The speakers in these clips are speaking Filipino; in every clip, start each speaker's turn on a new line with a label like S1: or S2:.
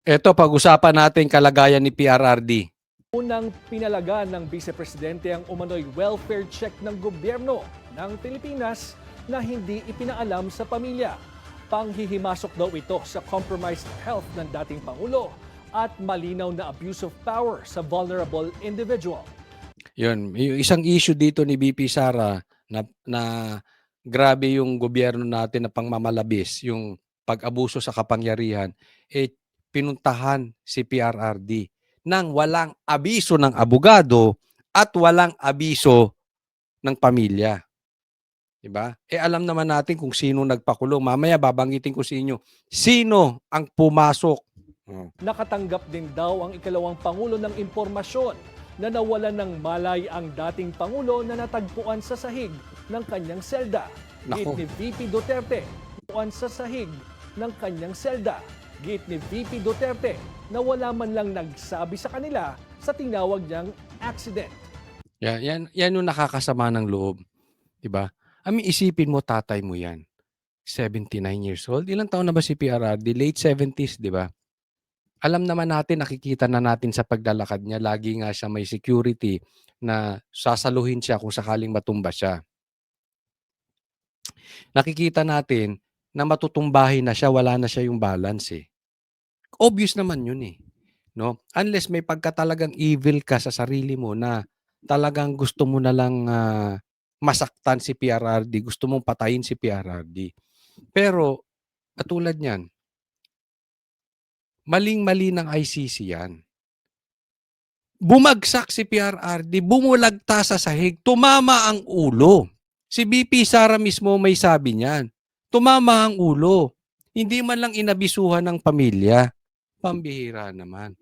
S1: Eto, pag-usapan natin kalagayan ni PRRD.
S2: Unang pinalaga ng Vice Presidente ang umano'y welfare check ng gobyerno ng Pilipinas na hindi ipinaalam sa pamilya. Panghihimasok daw ito sa compromised health ng dating Pangulo at malinaw na abuse of power sa vulnerable individual.
S1: Yun, yung isang issue dito ni BP Sara na grabe yung gobyerno natin na pangmamalabis, yung pag-abuso sa kapangyarihan, pinuntahan si PRRD nang walang abiso ng abogado at walang abiso ng pamilya. Diba? Alam naman natin kung sino nagpakulong. Mamaya babanggitin ko sa inyo, sino ang pumasok.
S2: Nakatanggap din daw ang ikalawang Pangulo ng impormasyon na nawalan ng malay ang dating Pangulo na natagpuan sa sahig ng kanyang selda. Git ni VP Duterte, natagpuan sa sahig ng kanyang selda. Git ni VP Duterte na wala man lang nagsabi sa kanila sa tinawag niyang accident.
S1: Yan yung nakakasama ng loob. Diba? Isipin mo, tatay mo yan. 79 years old. Ilang taon na ba si PRRD? Late 70s, di ba? Alam naman natin, nakikita na natin sa paglalakad niya, lagi nga siya may security na sasaluhin siya kung sakaling matumba siya. Nakikita natin na matutumbahin na siya, wala na siya yung balance eh. Obvious naman yun eh. No? Unless may pagkatalagang evil ka sa sarili mo na talagang gusto mo na lang masaktan si PRRD, gusto mong patayin si PRRD. Pero, katulad niyan, maling-mali ng ICC yan. Bumagsak si PRRD, bumulagta sa sahig, tumama ang ulo. Si BP Sara mismo may sabi niyan. Tumama ang ulo. Hindi man lang inabisuhan ng pamilya. Pambihira naman.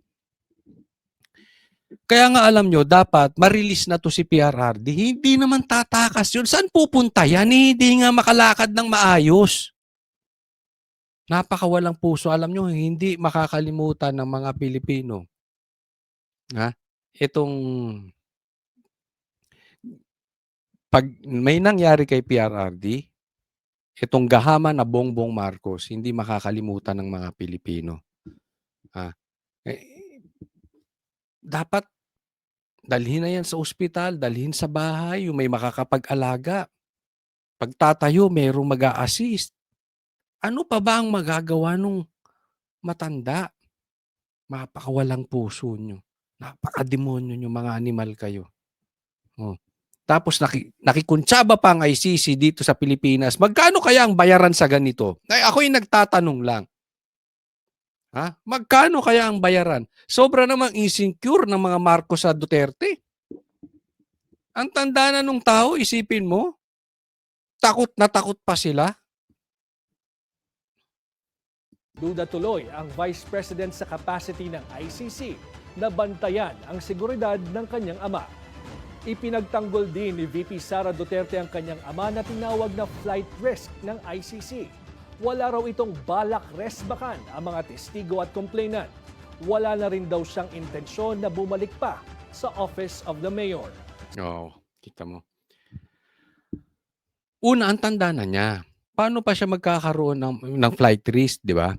S1: Kaya nga alam nyo, dapat ma-release na to si PRRD. Hindi naman tatakas yun. Saan pupunta yan? Hindi nga makalakad ng maayos. Napakawalang puso. Alam nyo, hindi makakalimutan ng mga Pilipino. Itong pag may nangyari kay PRRD, itong gahaman na Bongbong Marcos, hindi makakalimutan ng mga Pilipino. Dapat dalhin na yan sa ospital, dalhin sa bahay, yung may makakapag-alaga. Pagtatayo, mayroong mag-a-assist. Ano pa ba ang magagawa nung matanda? Mapakawalang puso nyo. Napakademonyo nyo, mga animal kayo. Tapos nakikuntsaba pa ang ICC dito sa Pilipinas. Magkano kaya ang bayaran sa ganito? Ako'y nagtatanong lang. Magkano kaya ang bayaran? Sobra namang insecure ng mga Marcos sa Duterte. Ang tanda na nung tao, isipin mo, takot na takot pa sila.
S2: Duda tuloy ang Vice President sa capacity ng ICC na bantayan ang seguridad ng kanyang ama. Ipinagtanggol din ni VP Sara Duterte ang kanyang ama na tinawag na flight risk ng ICC. Wala raw itong balak resbakan ang mga testigo at complainant. Wala na rin daw siyang intensyon na bumalik pa sa Office of the Mayor.
S1: Kita mo. Una, ang tanda na niya. Paano pa siya magkakaroon ng flight risk, di ba?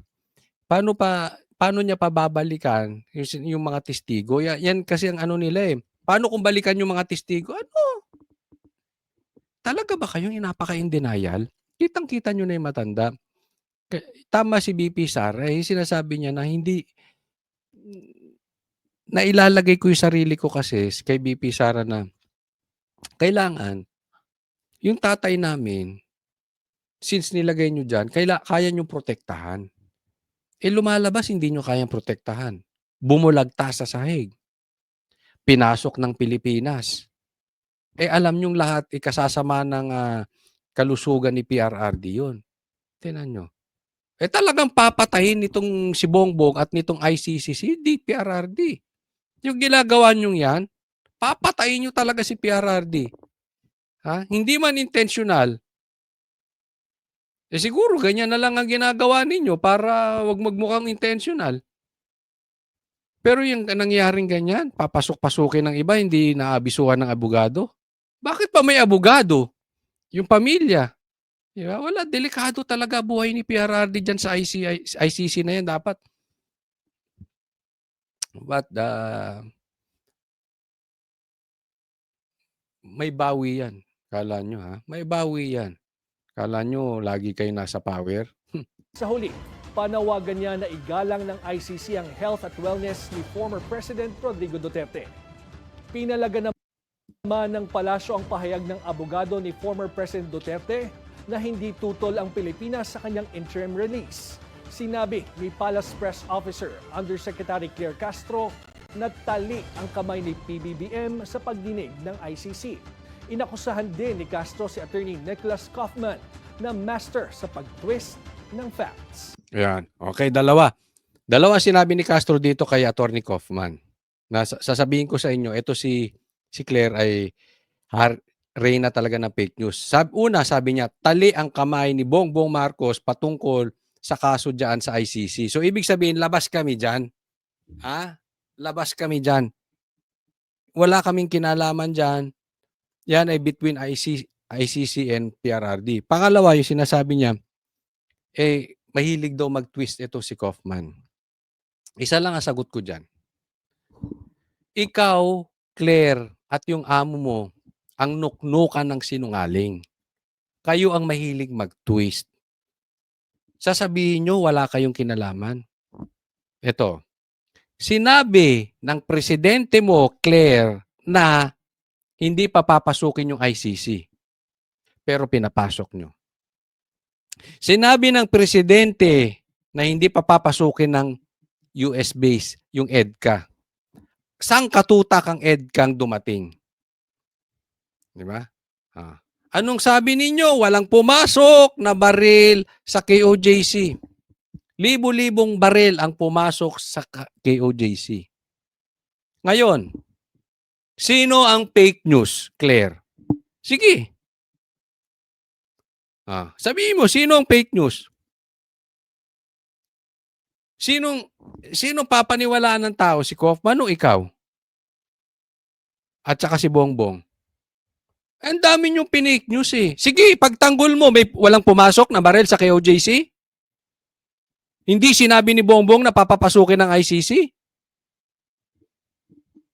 S1: Paano niya pababalikan yung mga testigo? Yan kasi ang ano nila eh. Paano kung balikan yung mga testigo? Ano? Talaga ba kayong napaka-in denial? Kitang-kita nyo na yung matanda. Tama si BP Sara, sinasabi niya na hindi, nailalagay ko yung sarili ko kasi kay BP Sara na kailangan, yung tatay namin, since nilagay nyo dyan, kaya nyo protektahan. Lumalabas, hindi nyo kayang protektahan. Bumulagta sa sahig. Pinasok ng Pilipinas. Alam nyong lahat, ikasasama ng kalusugan ni PRRD yun. Tingnan nyo. Talagang papatayin nitong si Bongbong at nitong ICC si PRRD. Yung ginagawa nyong yan, papatayin nyo talaga si PRRD. Hindi man intentional. Siguro ganyan na lang ang ginagawa ninyo para wag magmukhang intentional. Pero yung nangyaring ganyan, papasok-pasukin ng iba, hindi naabisuhan ng abogado. Bakit pa may abogado? Yung pamilya. Diba? Wala, delikado talaga buhay ni PRRD dyan sa ICC na yan. Dapat But, may bawi yan. Akala nyo, may bawi yan. Akala nyo lagi kayo nasa power?
S2: Sa huli, panawagan niya na igalang ng ICC ang health at wellness ni former President Rodrigo Duterte. Pinalaga naman ng palasyo ang pahayag ng abogado ni former President Duterte na hindi tutol ang Pilipinas sa kanyang interim release. Sinabi ni Palace Press Officer Undersecretary Claire Castro na tali ang kamay ni PBBM sa pagdinig ng ICC. Inakusahan din ni Castro si Attorney Nicholas Kaufman na master sa pag-twist ng facts.
S1: Ayan. Okay, dalawa. Dalawa sinabi ni Castro dito kay Attorney Kaufman. Sasabihin ko sa inyo, ito si Claire ay reyna talaga ng fake news. Sabi niya, tali ang kamay ni Bongbong Marcos patungkol sa kaso dyan sa ICC. So, ibig sabihin, labas kami dyan. Labas kami dyan. Wala kaming kinalaman dyan. Yan ay between ICC and PRRD. Pangalawa, yung sinasabi niya, mahilig daw mag-twist ito si Kaufman. Isa lang ang sagot ko dyan. Ikaw, Claire, at yung amo mo, ang nuknukan ng sinungaling. Kayo ang mahilig mag-twist. Sasabihin nyo, wala kayong kinalaman. Ito, sinabi ng presidente mo, Claire, na hindi pa papasukin yung ICC. Pero pinapasok nyo. Sinabi ng presidente na hindi pa papasukin ng US base, yung EDCA. Saan katutak ang EDCA dumating? Di ba? Anong sabi ninyo? Walang pumasok na baril sa KOJC. Libo-libong baril ang pumasok sa KOJC. Ngayon, sino ang fake news, Claire? Sige. Sabihin mo, sino ang fake news? Sinong papaniwalaan ng tao? Si Kaufman o ikaw? At saka si Bongbong? Ang dami niyong pinake news eh. Sige, pagtanggol mo, walang pumasok na baril sa KOJC? Hindi sinabi ni Bongbong na papapasukin ng ICC?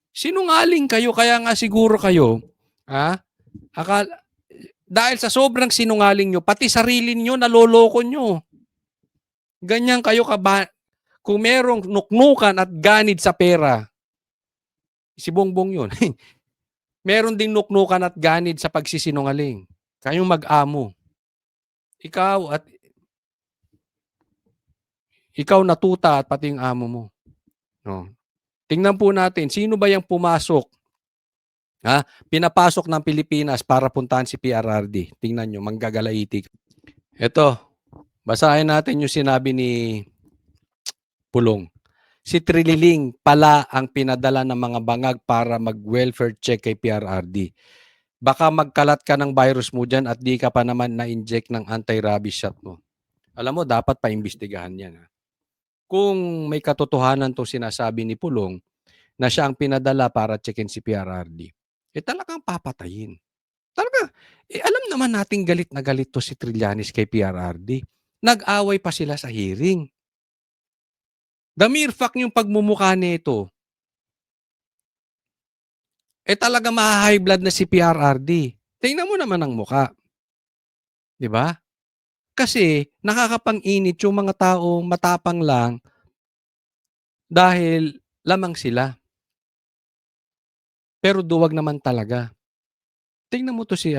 S1: Sinungaling kayo, kaya nga siguro kayo, dahil sa sobrang sinungaling nyo, pati sarili nyo, naloloko nyo. Ganyan kayo kung merong nuknukan at ganid sa pera, si Bongbong yun. Meron ding nuknukan at ganid sa pagsisinungaling. Kayong mag-amo. Ikaw natuta at pati yung amo mo. No. Tingnan po natin, sino ba yung pumasok? Pinapasok ng Pilipinas para puntahan si PRRD. Tingnan nyo, manggagalaiti. Ito, basahin natin yung sinabi ni Pulong. Si Trililing pala ang pinadala ng mga bangag para mag-welfare check kay PRRD. Baka magkalat ka ng virus mo dyan at di ka pa naman na-inject ng anti-rabies shot mo. Alam mo, dapat paimbestigahan yan. Kung may katotohanan to sinasabi ni Pulong na siya ang pinadala para checkin si PRRD, talagang papatayin. Talaga, alam naman nating galit na galit to si Trillanes kay PRRD. Nag-away pa sila sa hearing. The mere fact yung pagmumukha nito, talaga ma-high blood na si PRRD. Tingnan mo naman ang muka. Di ba? Kasi nakakapang-init yung mga taong matapang lang dahil lamang sila. Pero duwag naman talaga. Tingnan mo to si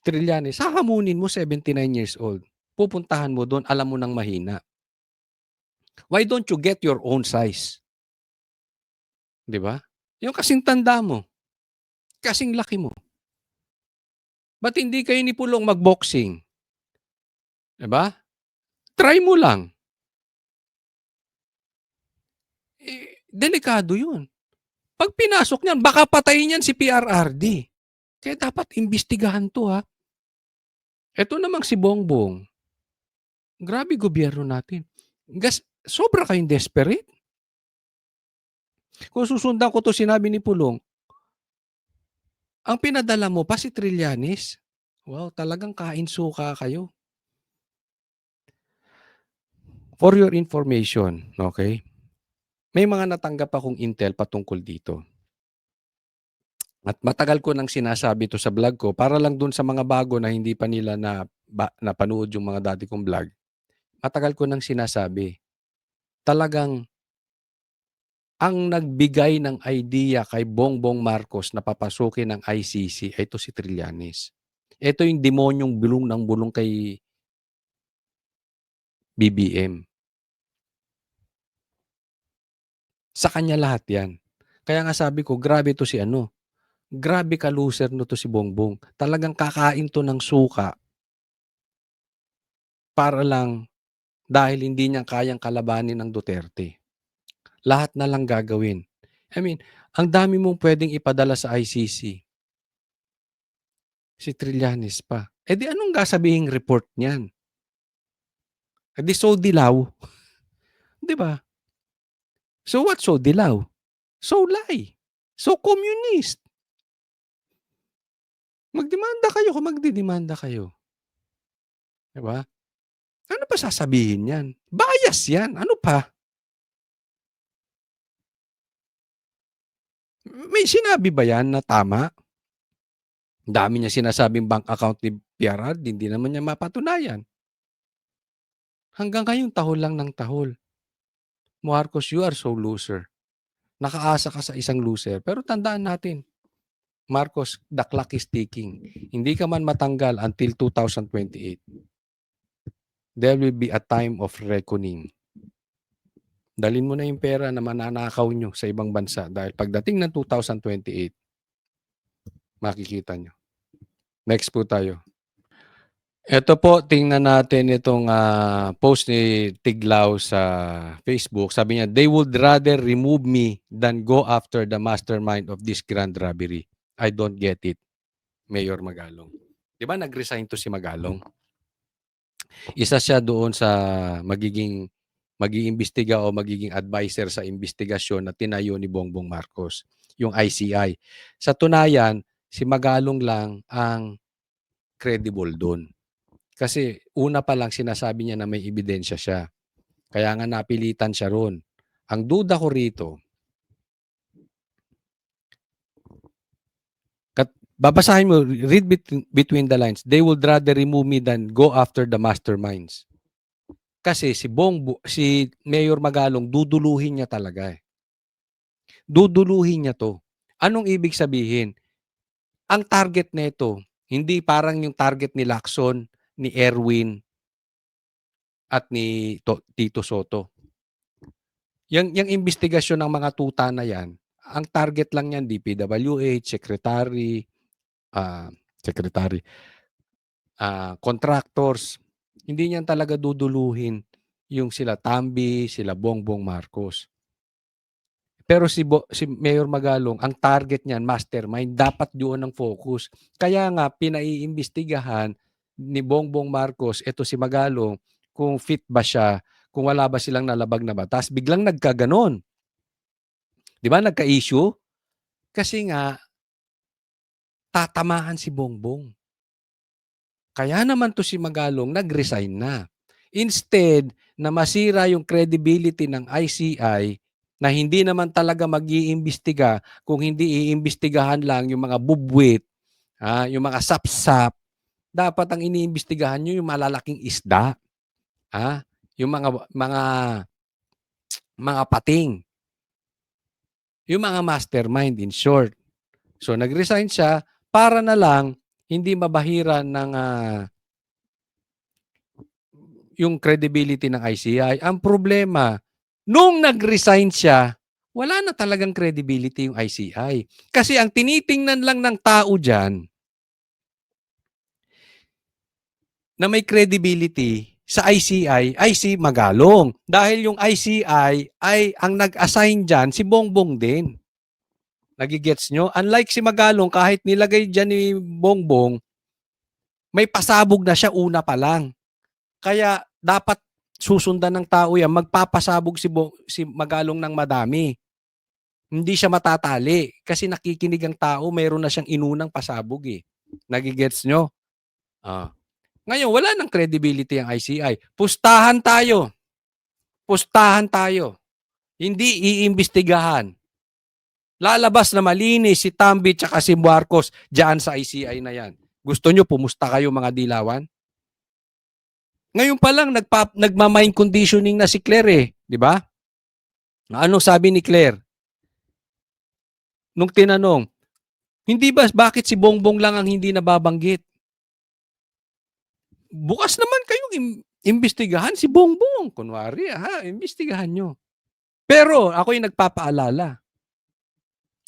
S1: Trillanes. Hahamunin mo 79 years old. Pupuntahan mo doon, alam mo nang mahina. Why don't you get your own size? Di ba? Yung kasing tanda mo. Kasing laki mo. Ba't hindi kayo ni Pulong mag-boxing? Di ba? Try mo lang. Delikado yun. Pag pinasok niyan, baka patayin niyan si PRRD. Kaya dapat imbestigahan to Ito namang si Bongbong. Grabe gobyerno natin. Sobra kayong desperate. Kung susundan ko to sinabi ni Pulong, ang pinadala mo pa si Trillanes. Wow, talagang kain suka kayo. For your information, okay? May mga natanggap akong intel patungkol dito. At matagal ko nang sinasabi 'to sa vlog ko para lang dun sa mga bago na hindi pa nila napanood yung mga dati kong vlog. Matagal ko nang sinasabi, talagang ang nagbigay ng idea kay Bongbong Marcos na papasukin ang ICC ay ito si Trillanes. Ito yung demonyong bulong ng bulong kay BBM. Sa kanya lahat 'yan. Kaya nga sabi ko, grabe 'to si ano, grabe ka-loser 'no 'to si Bongbong. Talagang kakain 'to ng suka para lang dahil hindi niya kayang kalabanin ang Duterte. Lahat na lang gagawin. I mean, ang dami mong puwedeng ipadala sa ICC, si Trillanes pa. Eh, di anong sasabihing report niyan? Eh, di so dilaw, 'di ba? So what so dilaw? So lie. So communist. Magdemanda kayo kung magdedemanda kayo, 'di ba? Ano pa sasabihin niyan? Bias 'yan, ano pa? May sinabi ba 'yan na tama? Ang dami niyang sinasabing bank account ni PRRD, hindi naman niya mapatunayan. Hanggang ngayon tahol lang ng tahol. Marcos, you are so loser. Nakaasa ka sa isang loser. Pero tandaan natin, Marcos, the clock is ticking. Hindi ka man matanggal until 2028. There will be a time of reckoning. Dalhin mo na yung pera na mananakaw nyo sa ibang bansa dahil pagdating ng 2028, makikita nyo. Next po tayo. Ito po, tingnan natin itong post ni Tiglaw sa Facebook. Sabi niya, they would rather remove me than go after the mastermind of this grand robbery. I don't get it. Mayor Magalong. Di ba nag-resign to si Magalong? Isa siya doon sa mag-iimbestiga o magiging advisor sa investigasyon na tinayo ni Bongbong Marcos, yung ICI. Sa tunayan, si Magalong lang ang credible doon. Kasi una pa lang sinasabi niya na may ebidensya siya. Kaya nga napilitan siya roon. Ang duda ko rito, babasahin mo, read between the lines, they would rather remove me than go after the masterminds. Kasi si Mayor Magalong, duduluhin niya talaga eh. Duduluhin niya to. Anong ibig sabihin? Ang target nito, hindi parang yung target ni Lacson, ni Erwin, at ni Tito Soto. Yung investigasyon ng mga tuta na yan, ang target lang yan, DPWH, secretary, contractors. Hindi niyan talaga duduluhin yung sila Tambi, sila Bongbong Marcos. Pero si Mayor Magalong, ang target niyan, mastermind, dapat doon ang focus. Kaya nga, pinaiimbestigahan ni Bongbong Marcos, ito si Magalong, kung fit ba siya, kung wala ba silang nalabag na batas. Biglang nagkaganon. Di ba, nagka-issue? Kasi nga, tatamaan si Bongbong. Kaya naman to si Magalong, nag-resign na. Instead, na masira yung credibility ng ICI, na hindi naman talaga mag-iimbestiga kung hindi iimbestigahan lang yung mga bubwit, yung mga sapsap, dapat ang iniimbestigahan nyo yung malalaking isda, yung mga pating, yung mga mastermind in short. So nag-resign siya para na lang hindi mabahiran ng yung credibility ng ICI. Ang problema, nung nag-resign siya, wala na talagang credibility yung ICI. Kasi ang tinitingnan lang ng tao dyan na may credibility sa ICI ay si Magalong. Dahil yung ICI ay ang nag-assign dyan si Bongbong din. Nagigets nyo? Unlike si Magalong, kahit nilagay dyan ni Bongbong, may pasabog na siya una pa lang. Kaya dapat susundan ng tao yan, magpapasabog si Magalong ng madami. Hindi siya matatali kasi nakikinig ang tao, mayroon na siyang inunang pasabog eh. Nagigets nyo? Ngayon, wala nang credibility ang ICI. Pustahan tayo. Pustahan tayo. Hindi iimbestigahan. Lalabas na malinis si Tambi tsaka si Marcos diyan sa ICI na yan. Gusto nyo pumusta kayo mga dilawan? Ngayon pa lang nagma-mind conditioning na si Claire eh, di ba? Anong sabi ni Claire? Nung tinanong, hindi ba bakit si Bongbong lang ang hindi nababanggit? Bukas naman kayong imbestigahan si Bongbong. Kunwari, imbestigahan nyo. Pero ako'y nagpapaalala.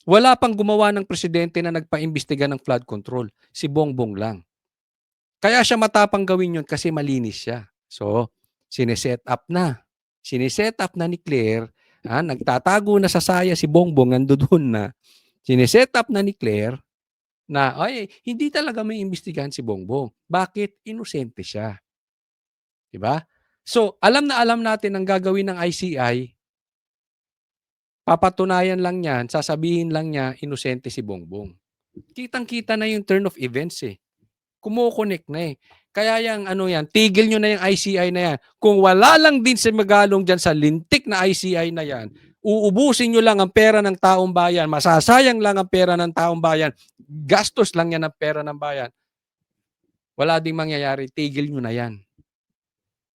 S1: Wala pang gumawa ng presidente na nagpaimbestiga ng flood control. Si Bongbong lang. Kaya siya matapang gawin yun kasi malinis siya. So, sineset up na. Sineset up na ni Claire. Nagtatago na sa saya si Bongbong, nandoon na. Sineset up na ni Claire na, ay, hindi talaga may imbestigahan si Bongbong. Bakit? Inosente siya. Diba? So, alam na alam natin ang gagawin ng ICI, papatunayan lang niyan, sasabihin lang niya, inosente si Bongbong. Kitang-kita na yung turn of events eh. Kumo-connect na eh. Kaya yung tigil nyo na yung ICI na yan. Kung wala lang din si Magalong dyan sa lintik na ICI na yan, uubusin nyo lang ang pera ng taong bayan, masasayang lang ang pera ng taong bayan, gastos lang yan ang pera ng bayan, wala ding mangyayari, tigil nyo na yan.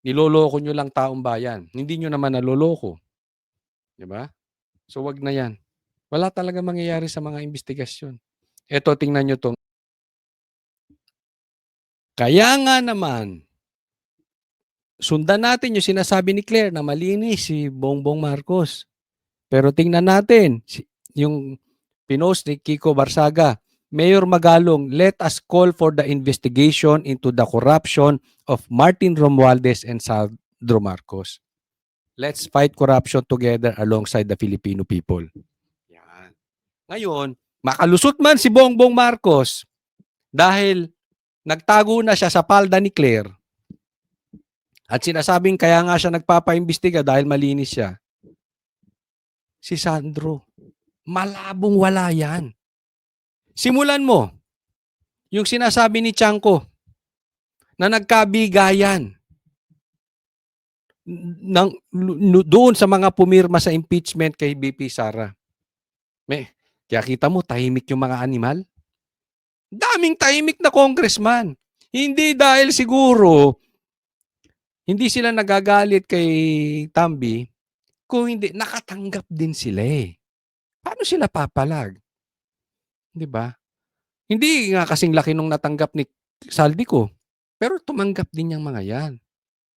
S1: Niloloko nyo lang taong bayan. Hindi nyo naman naloloko. Diba? So wag na yan. Wala talaga mangyayari sa mga investigasyon. Eto, tingnan nyo tong. Kaya nga naman, sundan natin yung sinasabi ni Claire na malinis si Bongbong Marcos. Pero tingnan natin, yung pinost ni Kiko Barsaga, Mayor Magalong, let us call for the investigation into the corruption of Martin Romualdez and Sandro Marcos. Let's fight corruption together alongside the Filipino people. Yan. Ngayon, makalusot man si Bongbong Marcos dahil nagtago na siya sa palda ni Claire at sinasabing kaya nga siya nagpapaimbestiga dahil malinis siya. Si Sandro, malabong wala yan. Simulan mo, yung sinasabi ni Chanko na nagkabigayan doon sa mga pumirma sa impeachment kay BP Sara. Kaya kita mo, tahimik yung mga animal. Daming tahimik na congressman. Hindi dahil siguro hindi sila nagagalit kay Tambi, kung hindi, nakatanggap din sila eh. Paano sila papalag? Di ba? Hindi nga kasing laki nung natanggap ni Saldico, pero tumanggap din yung mga yan.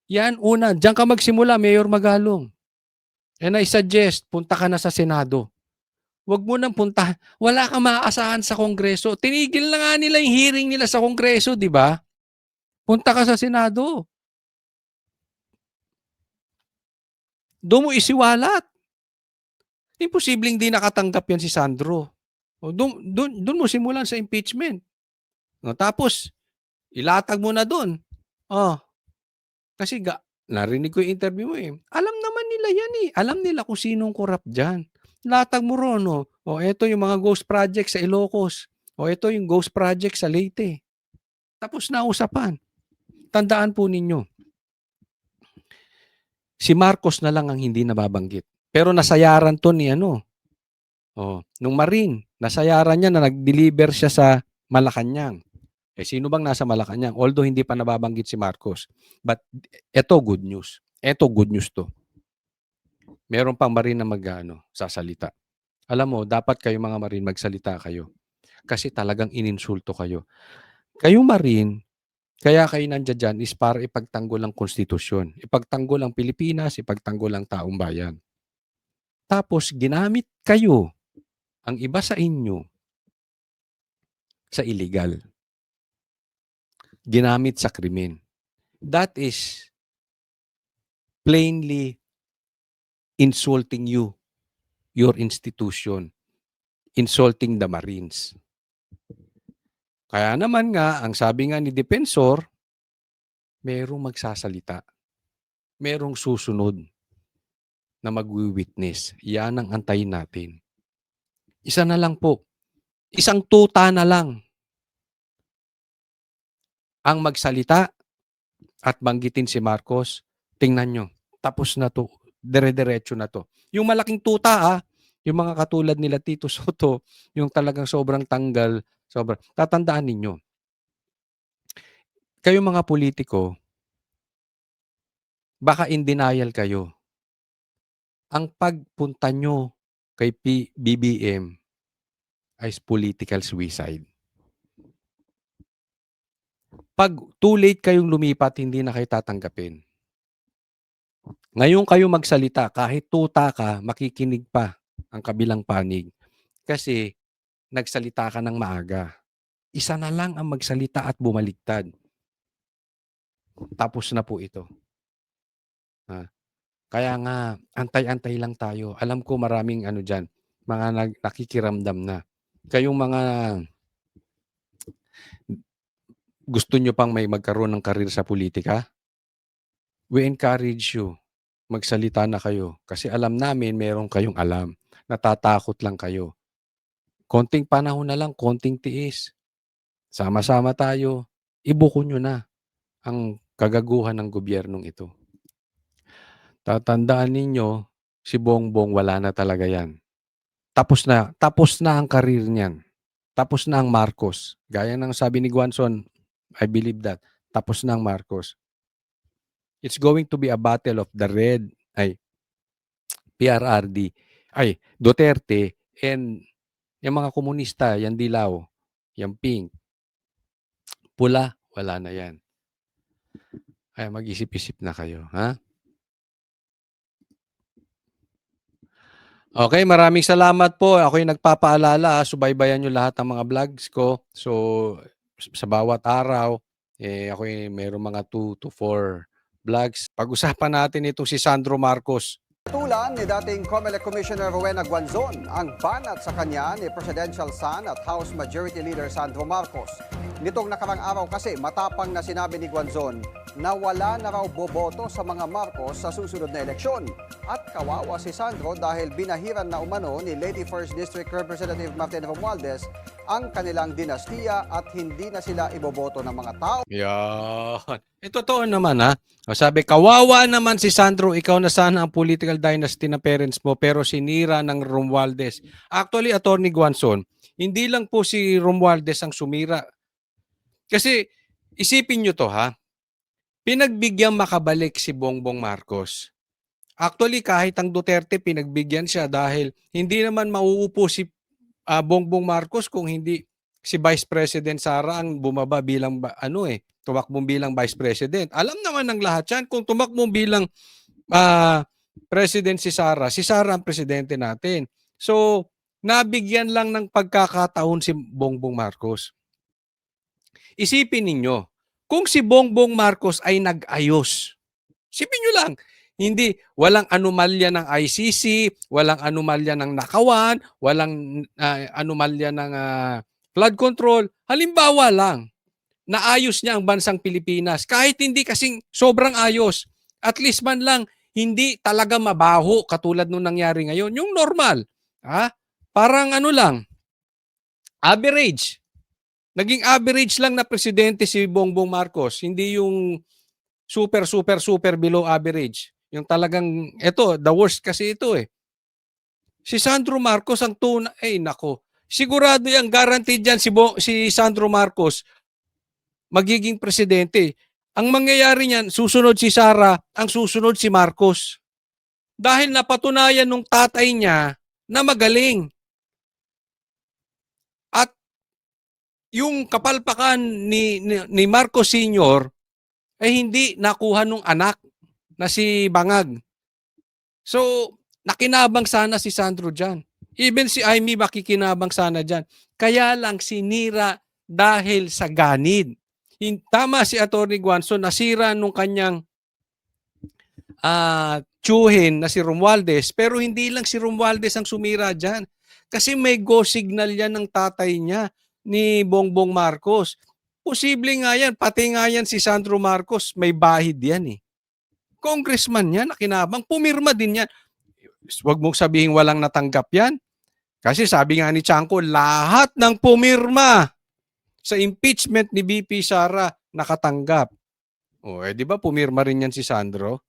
S1: Yan, una, diyan ka magsimula, Mayor Magalong. And I suggest, punta ka na sa Senado. Huwag mo nang punta. Wala kang maaasahan sa Kongreso. Tinigil na nga nila yung hearing nila sa Kongreso, di ba? Punta ka sa Senado. Doon mo isiwalat. Imposibleng di nakatanggap yan si Sandro. Doon mo simulan sa impeachment. Tapos, ilatag mo na doon. Kasi narinig ko yung interview mo eh. Alam naman nila yan eh. Alam nila kung sinong corrupt dyan. Latag mo ron. Eto yung mga ghost project sa Ilocos. Eto yung ghost project sa Leyte. Tapos na usapan. Tandaan po ninyo, si Marcos na lang ang hindi nababanggit. Pero nasayaran to ni nung Marine, nasayaran niya na nag-deliver siya sa Malacanang. Sino bang nasa Malacanang? Although hindi pa nababanggit si Marcos. But eto good news. Eto good news to. Meron pang Marine na sasalita. Alam mo, dapat kayo mga Marine magsalita kayo. Kasi talagang ininsulto kayo. Kayo Marine, kaya kayo nandiyan dyan is para ipagtanggol ang konstitusyon. Ipagtanggol ang Pilipinas, ipagtanggol ang taong bayan. Tapos ginamit kayo, ang iba sa inyo, sa illegal. Ginamit sa krimen. That is plainly insulting you, your institution, insulting the Marines. Kaya naman nga, ang sabi nga ni Defensor, merong magsasalita. Merong susunod na magwi-witness. Yan ang antayin natin. Isa na lang po. Isang tuta na lang ang magsalita at banggitin si Marcos. Tingnan nyo, tapos na to. dire-diretso na 'to. Yung malaking tuta, yung mga katulad nila Tito Soto, yung talagang sobrang tanggal, tatandaan ninyo, kayong mga pulitiko, baka in denial kayo. Ang pagpunta nyo kay BBM ay political suicide. 'Pag too late kayong lumipat, hindi na kayo tatanggapin. Ngayon kayo magsalita, kahit tuta ka, makikinig pa ang kabilang panig. Kasi nagsalita ka ng maaga. Isa na lang ang magsalita at bumaligtad. Tapos na po ito. Kaya nga, antay-antay lang tayo. Alam ko maraming ano diyan, mga nakikiramdam na. Kayong mga gusto nyo pang may magkaroon ng karir sa politika, we encourage you. Magsalita na kayo. Kasi alam namin meron kayong alam. Natatakot lang kayo. Konting panahon na lang, konting tiis. Sama-sama tayo. Ibuko nyo na ang kagaguhan ng gobyernong ito. Tatandaan ninyo, si Bongbong wala na talaga yan. Tapos na ang karir niyan. Tapos na ang Marcos. Gaya ng sabi ni Guanzon, I believe that. Tapos na ang Marcos. It's going to be a battle of the red, PRRD, Duterte, and yung mga komunista, yung dilaw, yung pink, pula, wala na yan. Kaya mag-isip-isip na kayo, ha? Okay, maraming salamat po. Ako'y nagpapaalala, subaybayan niyo lahat ng mga vlogs ko. So, sa bawat araw, ako'y mayroong mga 2 to 4 vlogs. Pag-usapan natin itong si Sandro Marcos.
S3: Tulan ni dating COMELEC Commissioner Rowena Guanzon ang banat sa kanya ni Presidential son at House Majority Leader Sandro Marcos. Nitong nakarang araw kasi matapang na sinabi ni Guanzon na wala na raw boboto sa mga Marcos sa susunod na eleksyon. At kawawa si Sandro dahil binahiran na umano ni Lady 1st District Representative Martin Romualdez ang kanilang dinastiya at hindi na sila iboboto ng mga tao.
S1: Yan. Totoo naman ha. Sabi, kawawa naman si Sandro, ikaw na sana ang political dynasty na parents mo pero sinira ng Romualdez. Actually, Attorney Guanzon, hindi lang po si Romualdez ang sumira. Kasi isipin nyo to ha, pinagbigyan makabalik si Bongbong Marcos. Actually, kahit ang Duterte, pinagbigyan siya dahil hindi naman mauupo si Bongbong Marcos kung hindi si Vice President Sara ang bumaba bilang tumakbong bilang Vice President. Alam naman ng lahat yan, kung tumakbong bilang President si Sara ang presidente natin. So, nabigyan lang ng pagkakataon si Bongbong Marcos. Isipin ninyo, kung si Bongbong Marcos ay nag-ayos, isipin nyo lang, walang anomalya ng ICC, walang anomalya ng nakawan, walang anomalya ng flood control. Halimbawa lang, naayos niya ang bansang Pilipinas. Kahit hindi kasing sobrang ayos, at least man lang, hindi talaga mabaho katulad nung nangyari ngayon. Yung normal, parang average. Naging average lang na presidente si Bongbong Marcos, hindi yung super below average. Yung talagang, the worst kasi ito eh. Si Sandro Marcos ang nako. Sigurado yung guaranteed dyan si Sandro Marcos magiging presidente. Ang mangyayari niyan, susunod si Sara, ang susunod si Marcos. Dahil napatunayan nung tatay niya na magaling. At yung kapalpakan ni Marcos Sr. ay hindi nakuha nung anak na si Bangag. So, nakinabang sana si Sandro dyan. Even si Amy makikinabang sana dyan. Kaya lang sinira dahil sa ganid. Tama si Atty. Guanzon, nasira nung kanyang tiyuhin na si Romualdez, pero hindi lang si Romualdez ang sumira dyan. Kasi may go signal yan ng tatay niya ni Bongbong Marcos. Posible nga yan, pati nga yan si Sandro Marcos, may bahid yan eh. Congressman yan, nakinabang, pumirma din yan. Huwag mong sabihin walang natanggap yan. Kasi sabi nga ni Chanco, lahat ng pumirma sa impeachment ni VP Sara nakatanggap. Di ba pumirma rin yan si Sandro?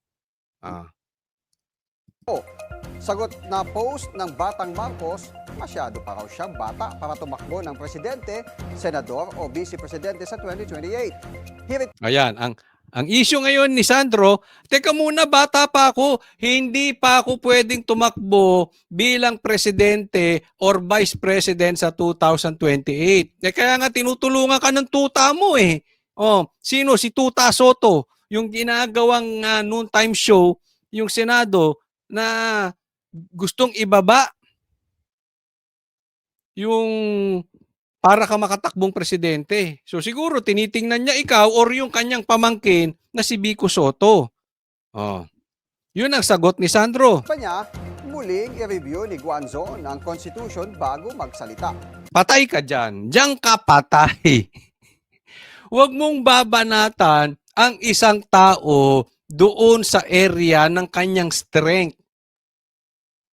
S3: Sagot na post ng Batang Marcos, masyado pa raw siyang bata para tumakbo ng presidente, senador o vice-presidente sa 2028. Hirit
S1: Ayan, ang issue ngayon ni Sandro, teka muna, bata pa ako, hindi pa ako pwedeng tumakbo bilang presidente or vice president sa 2028. Kaya nga tinutulungan ka ng tuta mo eh. Oh, sino? Si Tuta Soto, yung ginagawang noontime show, yung Senado na gustong ibaba yung para ka makatakbong presidente. So siguro tinitingnan niya ikaw or yung kanyang pamangkin na si Vico Soto. Oh. Yun ang sagot ni Sandro.
S3: pa niya, muling i-review ni Guanzon ang Constitution bago magsalita.
S1: Patay ka dyan. Diyan ka patay. Huwag mong babanatan ang isang tao doon sa area ng kanyang strength.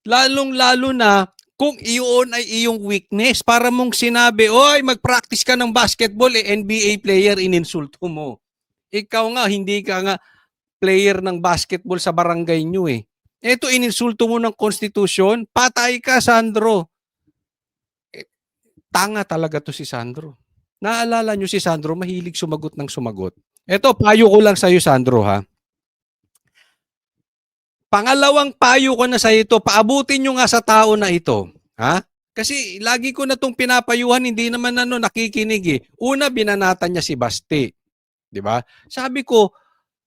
S1: Lalong-lalo na kung iyon ay iyong weakness. Para mong sinabi, oy, mag-practice ka ng basketball, NBA player, ininsulto mo. Ikaw nga, hindi ka nga player ng basketball sa barangay nyo eh. Ito, ininsulto mo ng konstitusyon, patay ka, Sandro. Tanga talaga to si Sandro. Naalala nyo si Sandro, mahilig sumagot ng sumagot. Ito, payo ko lang sa'yo, Sandro, ha? Pangalawang payo ko na sa ito, paabutin nyo nga sa tao na ito. Ha? Kasi lagi ko na itong pinapayuhan, hindi naman nakikinig eh. Una, binanatan niya si Basti. Diba? Sabi ko,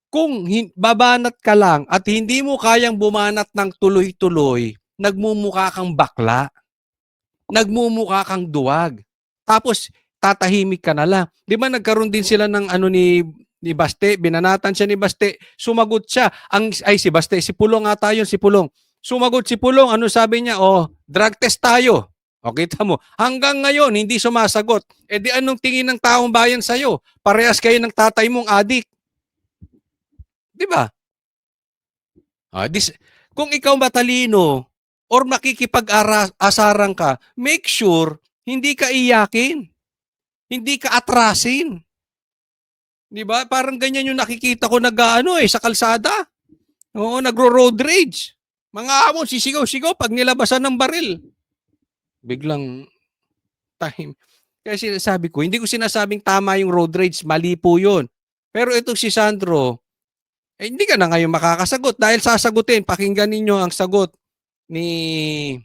S1: kung babanat ka lang at hindi mo kayang bumanat ng tuloy-tuloy, nagmumukha kang bakla. Nagmumukha kang duwag. Tapos, tatahimik ka na lang. Di ba nagkaroon din sila ng ni Baste, binanatan siya ni Baste, sumagot siya. Si Baste, si Pulong ata yun, si Pulong. Sumagot si Pulong, ano sabi niya? Drug test tayo. O, kita mo. Hanggang ngayon, hindi sumasagot. E di anong tingin ng taong bayan sa'yo? Parehas kayo ng tatay mong adik. Di ba? Kung ikaw matalino or makikipag-asaran ka, make sure hindi ka iyakin. Hindi ka atrasin. Di ba? Parang ganyan yung nakikita ko sa kalsada. Oo, nagro-road rage. Mga amon, sisigaw-sigaw pag nilabasan ng baril. Biglang time. Kaya sabi ko, hindi ko sinasabing tama yung road rage, mali po yun. Pero itong si Sandro, hindi ka na ngayon makakasagot dahil sasagutin. Pakinggan ninyo ang sagot ni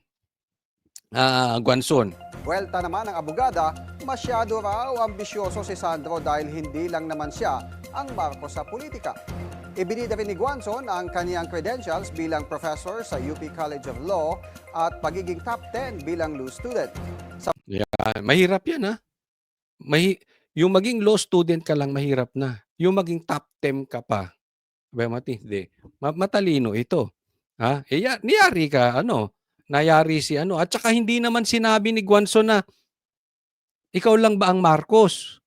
S1: Guanzon.
S3: Buwelta naman ng abogada, masyado raw ambisyoso si Sandro dahil hindi lang naman siya ang Marcos sa politika. Ibinida rin ni Guanzon ang kaniyang credentials bilang professor sa UP College of Law at pagiging top 10 bilang law student.
S1: Yan. Mahirap yan ha. Yung maging law student ka lang mahirap na. Yung maging top 10 ka pa. Matindi. Matalino ito. Ha? Niyari ka, nayari si At saka hindi naman sinabi ni Guanzon na ikaw lang ba ang Marcos?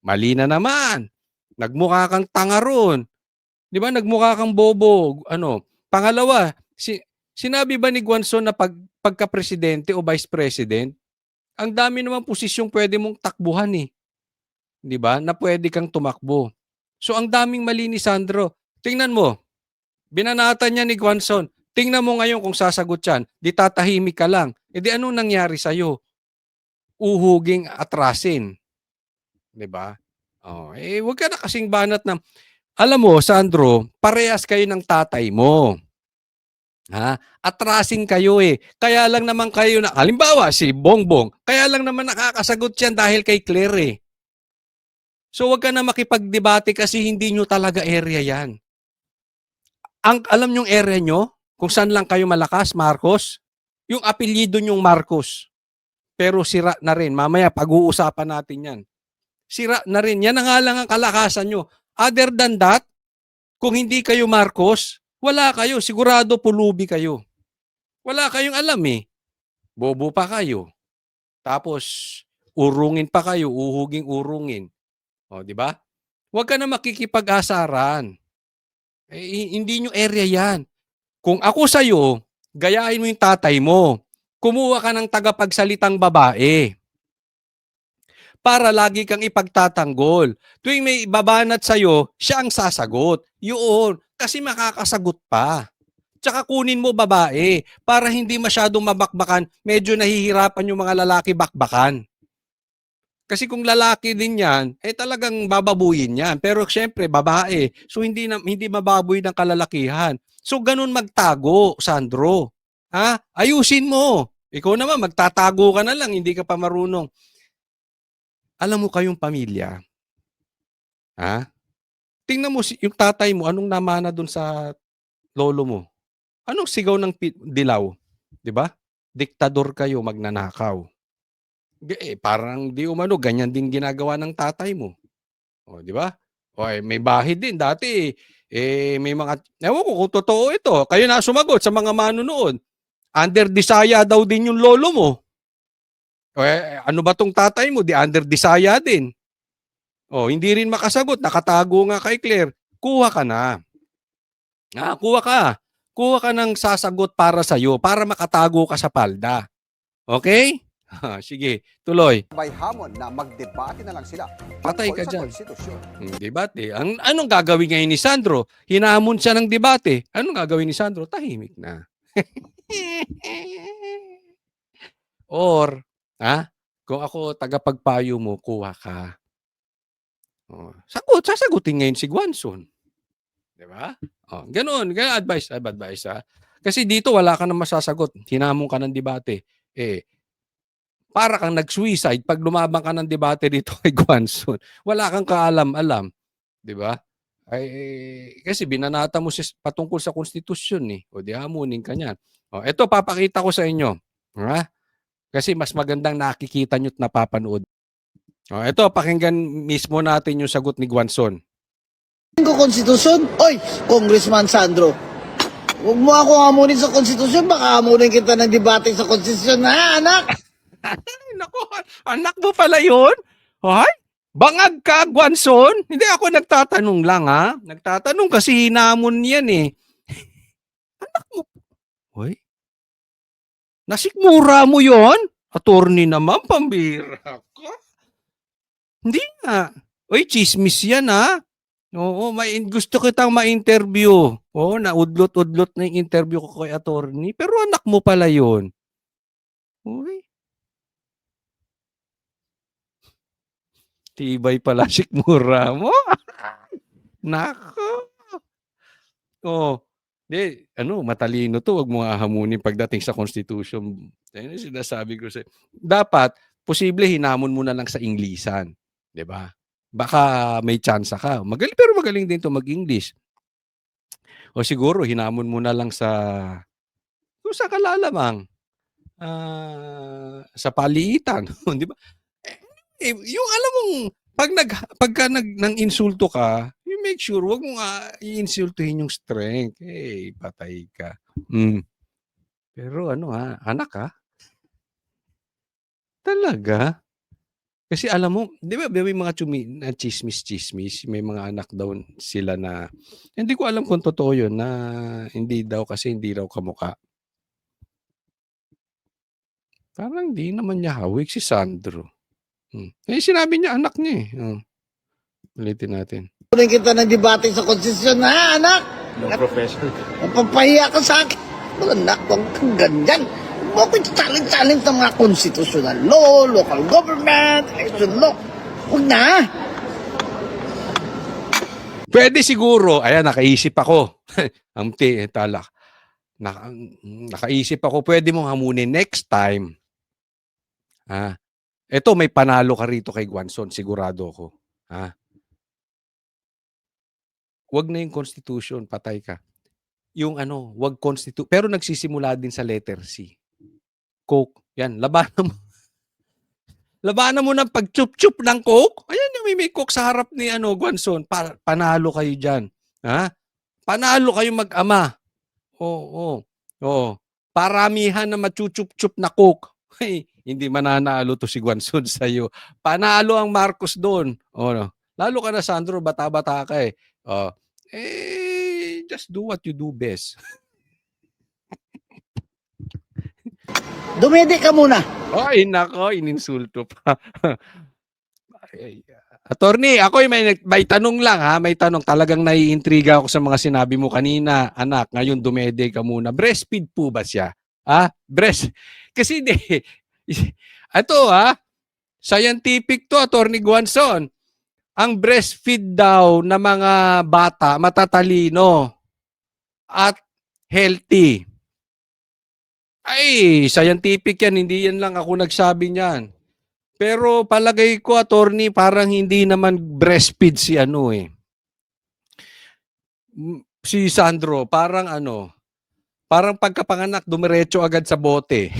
S1: Mali na naman. Nagmukha kang tanga ron. Di ba? Nagmukha kang bobo. Pangalawa, sinabi ba ni Guanzon na pagka-presidente o vice president, ang dami naman posisyong pwede mong takbuhan eh. Di ba? Na pwede kang tumakbo. So ang daming mali ni Sandro. Tingnan mo. Binanatan niya ni Guanzon. Tingnan mo ngayon kung sasagot yan. Di tatahimik ka lang. E di anong nangyari sa'yo? Uhuging atrasin. Di ba? Huwag ka na kasing banat na. Alam mo, Sandro, parehas kayo ng tatay mo. Ha? Atrasin kayo eh. Kaya lang naman kayo na, halimbawa si Bongbong, kaya lang naman nakakasagot yan dahil kay Claire eh. So wag ka na makipagdebate kasi hindi nyo talaga area yan. Alam nyong area nyo, kung saan lang kayo malakas, Marcos, yung apelyido nyong Marcos. Pero sira na rin. Mamaya pag-uusapan natin yan. Sira na rin. Yan nga lang ang kalakasan nyo. Other than that, kung hindi kayo Marcos, wala kayo. Sigurado pulubi kayo. Wala kayong alam eh. Bobo pa kayo. Tapos, urungin pa kayo. Uhuging urungin. Di ba? Huwag ka na makikipag-asaran. Hindi nyo area yan. Kung ako sa'yo, gayahin mo yung tatay mo. Kumuha ka ng tagapagsalitang babae. Para lagi kang ipagtatanggol. Tuwing may babanat sa'yo, siya ang sasagot. Yun. Kasi makakasagot pa. Tsaka kunin mo babae para hindi masyadong mabakbakan, medyo nahihirapan yung mga lalaki bakbakan. Kasi kung lalaki din yan, talagang bababuyin yan. Pero syempre, babae. So hindi mababoy ng kalalakihan. So ganun magtago, Sandro. Ha? Ayusin mo. Ikaw naman, magtatago ka na lang, hindi ka pa marunong. Alam mo kayong pamilya, ha? Tingnan mo yung tatay mo, anong namana dun sa lolo mo? Anong sigaw ng dilaw? 'Di ba? Diktador kayo, magnanakaw. Parang di umano, ganyan din ginagawa ng tatay mo. O, di ba? May bahid din. Dati, may mga, ewan ko kung totoo ito. Kayo na sumagot sa mga manunood. Under Disaya daw din yung lolo mo. Ano ba tong tatay mo? Di under Disaya din. Hindi rin makasagot. Nakatago nga kay Claire. Kuha ka na. Kuha ka. Kuha ka ng sasagot para sa'yo, para makatago ka sa palda. Okay? Sige, tuloy.
S3: May hamon na magdebate na lang sila
S1: Patay ka
S3: tungkol sa
S1: dyan.
S3: konstitusyon.
S1: Debate. Anong gagawin ngayon ni Sandro? Hinamon siya ng debate. Anong gagawin ni Sandro? Tahimik na. Or, kung ako tagapagpayo mo, kuha ka. Sasagutin ngayon si Guanzon. Di ba? Ganun advice. Kasi dito wala ka na masasagot. Hinamon ka ng debate. Para kang nag-suicide pag lumabang ka ng debate dito kay Guanzon. Wala kang kaalam-alam. Di ba? Kasi binanata mo patungkol sa konstitusyon eh. O di hamunin ka niyan. Ito papakita ko sa inyo. Kasi mas magandang nakikita nyo at napapanood. Ito, pakinggan mismo natin yung sagot ni Guanzon.
S4: Ko konstitusyon? Oy, Congressman Sandro. Huwag mo ako hamunin sa konstitusyon, baka hamunin kita ng debate sa konstitusyon na, anak.
S1: Naku, anak mo pala yun? Ay, bangag ka, Guanzon? Hindi ako nagtatanong lang, ha? Nagtatanong kasi hinamon yan, eh. Anak mo. Hoy, nasikmura mo yon? Attorney naman, pambira ka. Hindi nga. Oy, chismis yan, ha? Oo, gusto kitang ma-interview. Naudlot-udlot na yung interview ko kay attorney. Pero anak mo pala yun. Uy. Tibay pala sikmura mo. Nako. Matalino to. Huwag mo hahamunin pagdating sa Constitution. Yan yung sinasabi ko sa'yo. Dapat, posible hinamon mo na lang sa Inglesan. Diba? Baka may chance ka. Pero magaling din to mag-English. O siguro, hinamon mo na lang kung sa kalalamang. Sa paliitan. Di ba? Yung alam mong, pagka nang insulto ka, you make sure, wag mo nga i-insultuhin yung strength. Patay ka. Pero anak ha? Talaga? Kasi alam mo, di ba may mga chismis, may mga anak daw sila na, hindi ko alam kung totoo yun, na hindi raw kamukha. Parang di naman niya hawig si Sandro. Sinabi niya anak niya eh. Ulitin natin.
S4: Hamunin kita ng debate sa konstitusyon na, anak.
S5: No profession.
S4: Mapapahiya ka sa akin. Anak, huwag kang ganyan. Huwag mo akong challenge ng mga constitutional law, local government, election law. Huwag na.
S1: Pwede siguro, ayan, nakaisip ako. Talak. Nakaisip ako, pwede mong hamunin next time. Ito, may panalo ka rito kay Guanzon, sigurado ko. Wag na yung Constitution, patay ka. Yung wag Constitution, pero nagsisimula din sa letter C. Coke, yan, labanan mo. Labanan mo ng pag-chup-chup ng Coke. Ayan yung may Coke sa harap ni Guanzon. Panalo kayo dyan. Panalo kayo mag-ama. Oo. Paramihan na machuchup-chup na Coke. Hindi mananalo to si Guanzon sa'yo. Panalo ang Marcos doon. Lalo ka na, Sandro, bata-bata ka eh. Just do what you do best.
S4: Dumedi ka muna.
S1: Ay, nako, ininsulto pa. Attorney, ako'y may tanong lang ha, may tanong. Talagang naiintriga ako sa mga sinabi mo kanina, anak. Ngayon dumede ka muna. Breastfeed po ba siya? Ha? Kasi di, ito ha, scientific to, Attorney Guanzon. Ang breastfeed daw na mga bata matatalino at healthy. Ay, scientific yan, hindi yan lang ako nagsabi niyan. Pero palagay ko, attorney, parang hindi naman breastfeed si ano eh. Si Sandro, parang ano, parang pagkapanganak, dumiretso agad sa bote.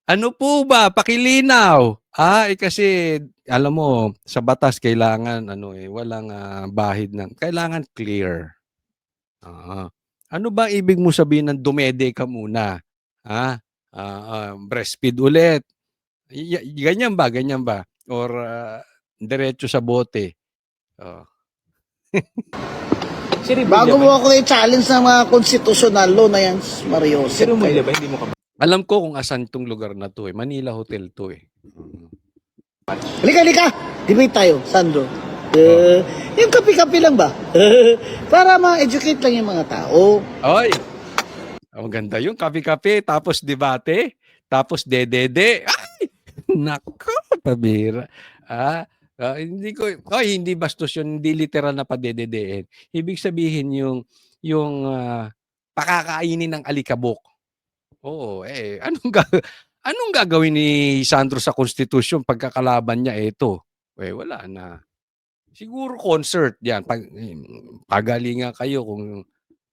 S1: Ano po ba? Pakilinaw. Kasi alam mo, sa batas kailangan ano eh, walang bahid ng kailangan clear. Ah. Ano ba ibig mo sabihin ng dumede ka muna? Breastfeed ulit. Ganyan ba? Ganyan ba? Or diretso sa bote? Oh.
S4: Bago mo ako i-challenge ng mga constitutional law na yan, Mario.
S1: Alam ko kung asan tong lugar na to eh. Manila Hotel to eh.
S4: Halika. Debate tayo, Sandro. Yung kapi-kapi lang ba? Para ma-educate lang yung mga tao.
S1: Oy! Ang ganda yung kape-kape, tapos debate, tapos dedede. Ay! Nako, pabira. Hindi bastos yun, hindi literal na padededein. Ibig sabihin yung pakakainin ng alikabok. Oo, anong gagawin ni Sandro sa konstitusyon pagkakalaban niya ito? Wala na. Siguro concert yan. Pagalingan kayo kung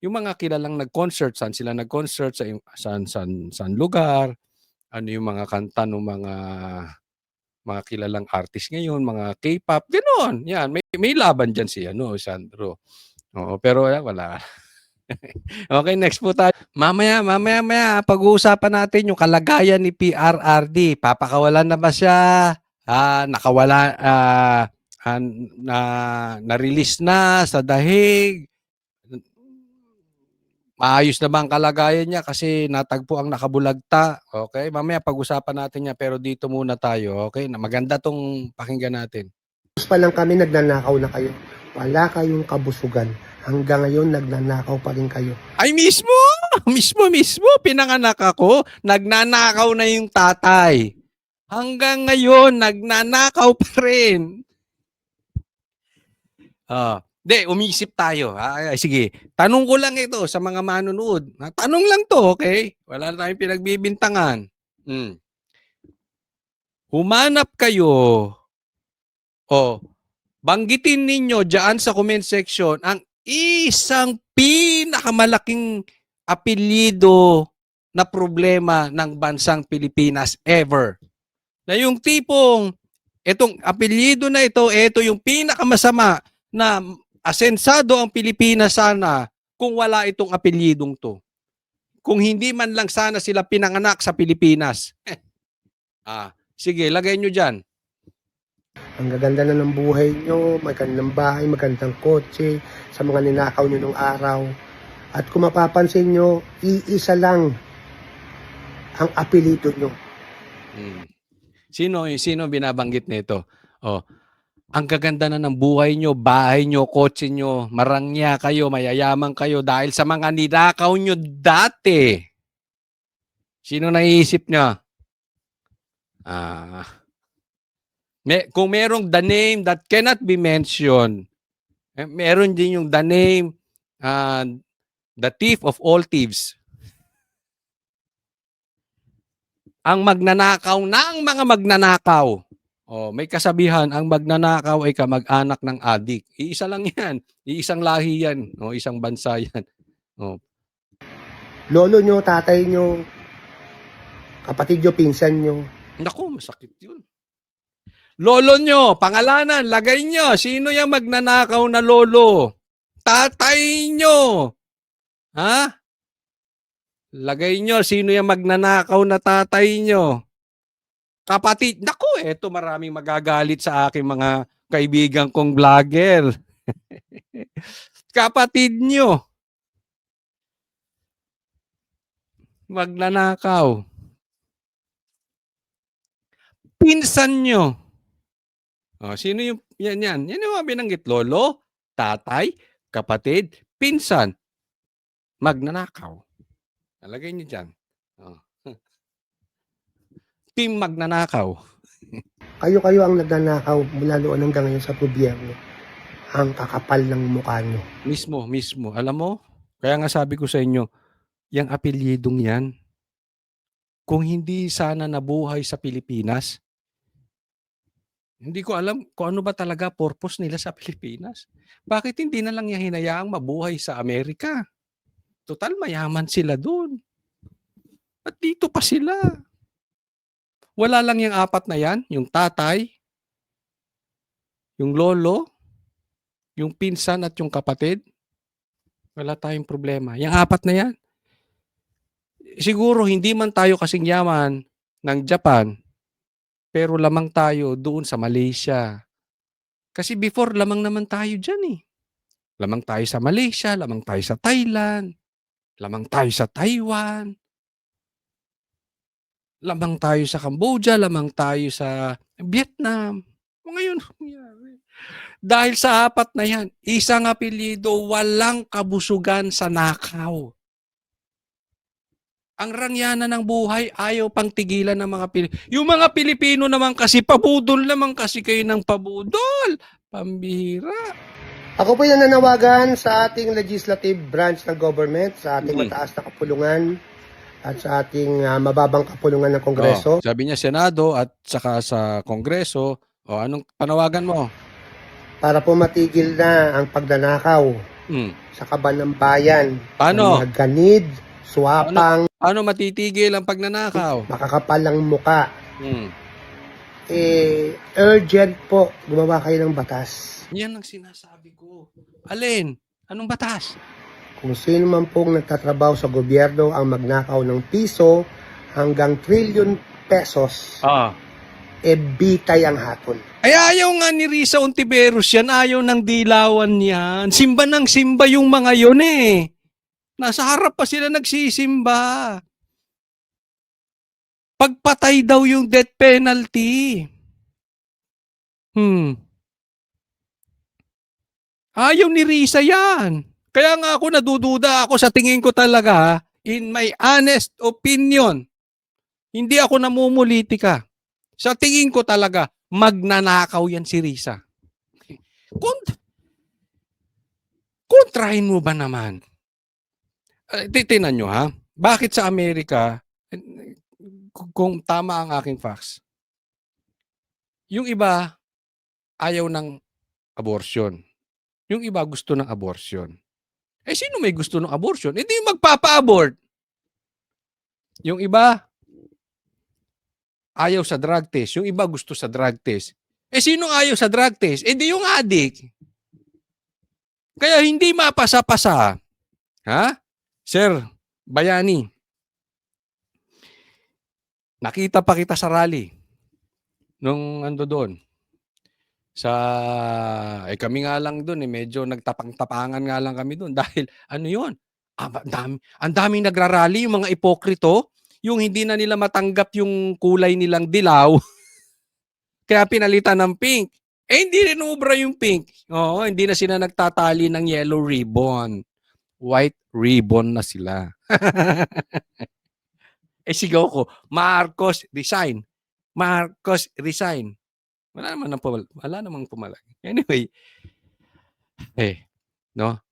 S1: yung mga kilalang nag-concert, saan sila nag-concert, saan lugar, ano yung mga kanta ng mga kilalang artist ngayon, mga K-pop, gano'n. Yan, may laban diyan si Sandro. Oo, pero wala. Okay, next po tayo. Mamaya, pag-uusapan natin yung kalagayan ni PRRD. Papakawalan na ba siya? Nakawala, na-release na sa dahig. Maayos na ba ang kalagayan niya kasi natagpo ang nakabulagta? Okay, mamaya pag-usapan natin niya pero dito muna tayo. Okay, maganda tong pakinggan natin.
S5: Pa lang kami nagnanakaw na kayo. Wala kayong kabusugan. Hanggang ngayon nagnanakaw pa rin kayo.
S1: Ay mismo! Mismo! Pinanganak ako, nagnanakaw na yung tatay. Hanggang ngayon, nagnanakaw pa rin. Umisip tayo. Sige, tanong ko lang ito sa mga manunood. Tanong lang to, okay? Wala na tayong pinagbibintangan. Humanap kayo banggitin ninyo dyan sa comment section ang isang pinakamalaking apelyido na problema ng bansang Pilipinas ever. Na yung tipong, itong apelyido na ito yung pinakamasama na asensado ang Pilipinas sana kung wala itong apelyidong to. Kung hindi man lang sana sila pinanganak sa Pilipinas. Sige, lagay nyo dyan.
S5: Ang gaganda na ng buhay nyo, magandang bahay, magandang kotse, sa mga ninakaw nyo nung araw. At kung mapapansin nyo, iisa lang ang apelido nyo.
S1: Sino binabanggit nito? Ang gaganda na ng buhay nyo, bahay nyo, kotse nyo, marangya kayo, mayayaman kayo dahil sa mga ninakaw nyo dati. Sino naiisip nyo? Kung merong the name that cannot be mentioned, meron din yung the name, the thief of all thieves. Ang magnanakaw ng mga magnanakaw. May kasabihan, ang magnanakaw ay kamag-anak ng adik. Iisa lang yan. Iisang lahi yan. Isang bansa yan.
S5: Lolo nyo, tatay nyo, kapatid nyo, pinsan nyo.
S1: Naku, masakit yun. Lolo nyo, pangalanan, lagay nyo. Sino yung magnanakaw na lolo? Tatay nyo. Lagay nyo, sino yung magnanakaw na tatay nyo? Kapatid. Naku, eto maraming magagalit sa aking mga kaibigan kong vlogger. Kapatid nyo. Magnanakaw. pinsan nyo. Oh, sino yung yan. Yan yung mga binanggit. Lolo, tatay, kapatid, pinsan. Magnanakaw. Nalagay nyo dyan. Oh. Team magnanakaw.
S5: Kayo ang nagnanakaw mula noon hanggang ngayon sa gobyerno. Ang kakapal ng mukha nyo.
S1: Mismo. Alam mo, kaya nga sabi ko sa inyo, yung apelyidong yan, kung hindi sana nabuhay sa Pilipinas, hindi ko alam kung ano ba talaga purpose nila sa Pilipinas. Bakit hindi na lang yung hinayaang mabuhay sa Amerika? Total, mayaman sila doon. At dito pa sila. Wala lang yung apat na yan, yung tatay, yung lolo, yung pinsan at yung kapatid. Wala tayong problema. Yung apat na yan. Siguro hindi man tayo kasing yaman ng Japan, pero lamang tayo doon sa Malaysia. Kasi before, lamang naman tayo dyan eh. Lamang tayo sa Malaysia, lamang tayo sa Thailand, lamang tayo sa Taiwan, lamang tayo sa Cambodia, lamang tayo sa Vietnam. Ngayon, dahil sa apat na yan, isang apelyido, walang kabusugan sa nakaw. Ang rangyana ng buhay, ayaw pang tigilan ng mga Pilipino. Yung mga Pilipino naman kasi, pabudol naman kasi kayo ng pabudol. Pambihira.
S5: Ako po yung nananawagan sa ating legislative branch ng government, sa ating mataas na kapulungan at sa ating mababang kapulungan ng Kongreso.
S1: Sabi niya Senado at saka sa Kongreso, anong panawagan mo?
S5: Para po matigil na ang pagnanakaw sa kaban ng bayan.
S1: Paano?
S5: Ang mga ganid, swapang,
S1: Ano matitigil ang pagnanakaw?
S5: makakapal ang muka.
S1: Hmm.
S5: Urgent po, gumawa kayo ng batas.
S1: Yan ang sinasabi ko. Alin? Anong batas?
S5: Kung sino man pong nagtatrabaho sa gobyerno ang magnakaw ng piso hanggang trillion pesos, bitay ang hatol.
S1: Ay, ayaw nga ni Risa Ontiveros yan. Ayaw ng dilawan yan. Simba ng simba yung mga yun eh. Nasa harap pa sila nagsisimba. Pagpatay daw yung death penalty. Ayaw ni Risa yan. Kaya nga ako nadududa ako sa tingin ko talaga, in my honest opinion, hindi ako namumulitika. Sa tingin ko talaga, magnanakaw yan si Risa. Kontrahin mo ba naman? Titinan nyo ha, bakit sa Amerika, kung tama ang aking facts, yung iba ayaw ng abortion. Yung iba gusto ng abortion. Sino may gusto ng abortion? Hindi magpapa-abort. Yung iba ayaw sa drug test. Yung iba gusto sa drug test. Sino ayaw sa drug test? Di yung addict. Kaya hindi mapasa-pasa. Ha? Sir, Bayani, nakita pa kita sa rally nung ando doon. Kami nga lang doon medyo nagtapang-tapangan nga lang kami doon dahil ano yun? Ang daming nagrarally, yung mga ipokrito, yung hindi na nila matanggap yung kulay nilang dilaw, kaya pinalitan ng pink. Hindi rin ubra yung pink. Hindi na sila nagtatali ng yellow ribbon. White ribbon na sila. Sigaw ko, Marcos resign. Marcos resign. Wala namang pumalag. Anyway, no?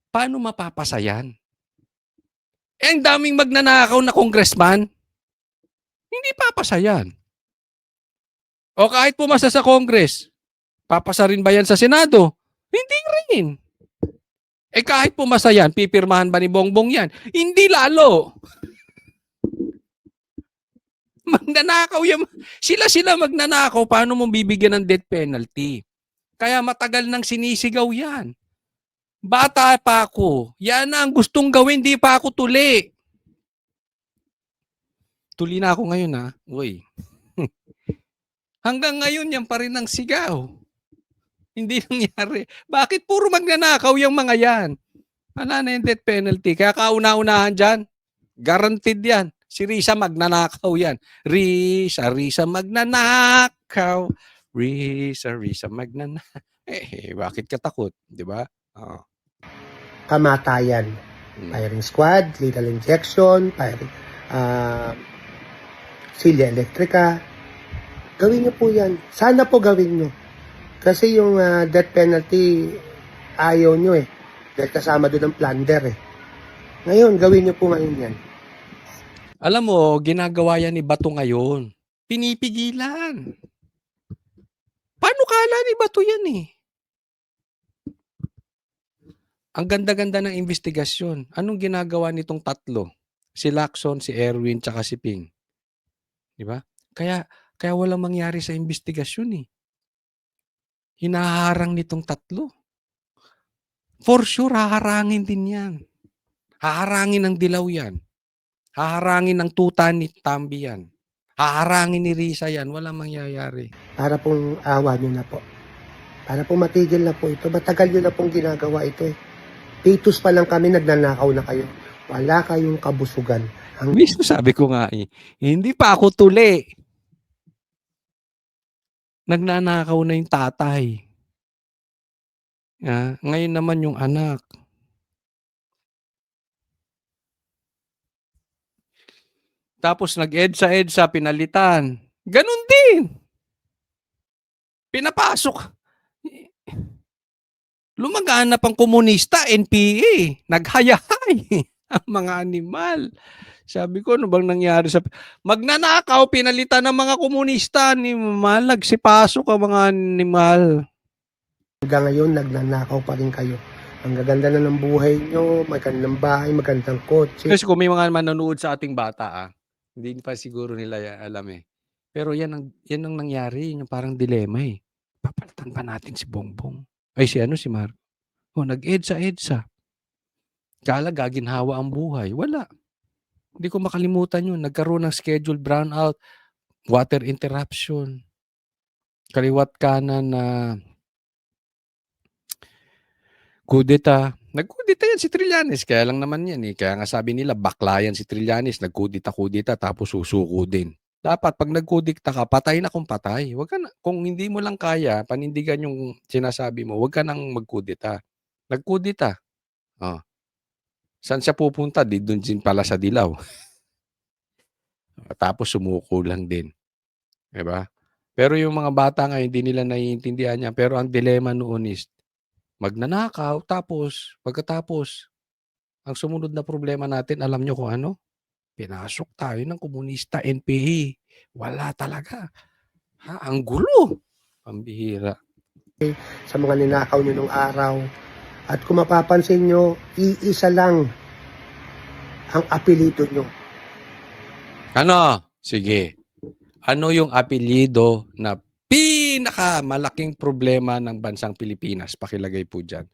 S1: Paano mapapasa yan? Ang daming magnanakaw na congressman, hindi papasa yan. O kahit pumasa sa Congress, papasa rin ba yan sa Senado? Hindi rin. Kahit pumasa yan, pipirmahan ba ni Bongbong yan? Hindi lalo. Magnanakaw yan. Sila magnanakaw. Paano mo bibigyan ng death penalty? Kaya matagal nang sinisigaw yan. Bata pa ako. Yan na ang gustong gawin. Di pa ako tuli. Tuli na ako ngayon ha. Uy. Hanggang ngayon yan pa rin ang sigaw. Hindi nangyari. Bakit puro magnanakaw yung mga yan? Wala na yung death penalty. Kaya kauna-unahan dyan. Guaranteed yan. Si Risa magnanakaw yan. Risa magnanakaw. Risa magnanakaw. Bakit ka takot? Di ba? Oo.
S5: Kamatayan. Firing squad, lethal injection, firing, silya elektrika. Gawin nyo po yan. Sana po gawin nyo. Kasi yung death penalty, ayaw nyo eh. Dahil kasama doon ang plunder eh. Ngayon, gawin nyo po ngayon yan.
S1: Alam mo, ginagawa yan ni Bato ngayon. Pinipigilan. Paano kala ni Bato yan eh? Ang ganda-ganda ng investigasyon. Anong ginagawa nitong tatlo? Si Lacson, si Erwin, tsaka si Ping. Di ba? Kaya walang mangyari sa investigasyon eh. Hinaharang nitong tatlo. For sure, haharangin din yan. Haharangin ng Dilaw yan. Haharangin ng tuta ni Tambi yan. Haharangin ni Risa yan. Walang mangyayari.
S5: Para pong awa nyo na po. Para pong matigil na po ito. Matagal nyo na pong ginagawa ito eh. Pitos pa lang kami, nagnanakaw na kayo. Wala kayong kabusugan.
S1: Mismo sabi ko nga eh, hindi pa ako tuli. Nagnanakaw na yung tatay. Ngayon naman yung anak. Tapos nag-EDSA, pinalitan. Ganun din. Pinapasok. Lumaganap ang komunista, NPA. Naghayahay ang mga animal. Sabi ko, ano bang nangyari sa... Magnanakaw, pinalitan ng mga komunista. Animal, nagsipasok ang mga animal.
S5: Hanggang ngayon, nagnanakaw pa rin kayo. Ang gaganda na ng buhay nyo, magandang bahay, magandang kotse.
S1: Kasi kung may mga manonood sa ating bata, hindi pa siguro nila alam eh. Pero yan ang nangyari, yung parang dilema eh. Papalitan ba natin si Bongbong? Ay si Mark. Nag-EDSA. Kala gaginhawa ang buhay. Wala. Hindi ko makalimutan yun. Nagkaroon ng scheduled brownout, water interruption, kaliwat kanan na kudeta. Nagkudeta yan si Trillanes. Kaya lang naman yan eh. Kaya nga sabi nila, bakla yan si Trillanes. Nagkudeta tapos susuko din. Dapat pag nagkudikta ka, patay na kung patay. Wag ka na, kung hindi mo lang kaya, panindigan yung sinasabi mo, wag ka nang magkudeta. Nagkudeta. Saan siya pupunta? Doon din pala sa Dilaw. Tapos sumuko lang din. Diba? Pero yung mga bata nga, hindi nila naiintindihan niya. Pero ang dilema noon is, magnanakaw, pagkatapos, ang sumunod na problema natin, alam nyo kung ano? Pinasok tayo ng komunista, NPA. Wala talaga. Ang gulo. Pambihira.
S5: Sa mga ninakaw nyo nung araw. At kung mapapansin nyo, iisa lang ang apelido nyo.
S1: Ano? Sige. Ano yung apelyido na pinakamalaking problema ng bansang Pilipinas? Pakilagay po dyan.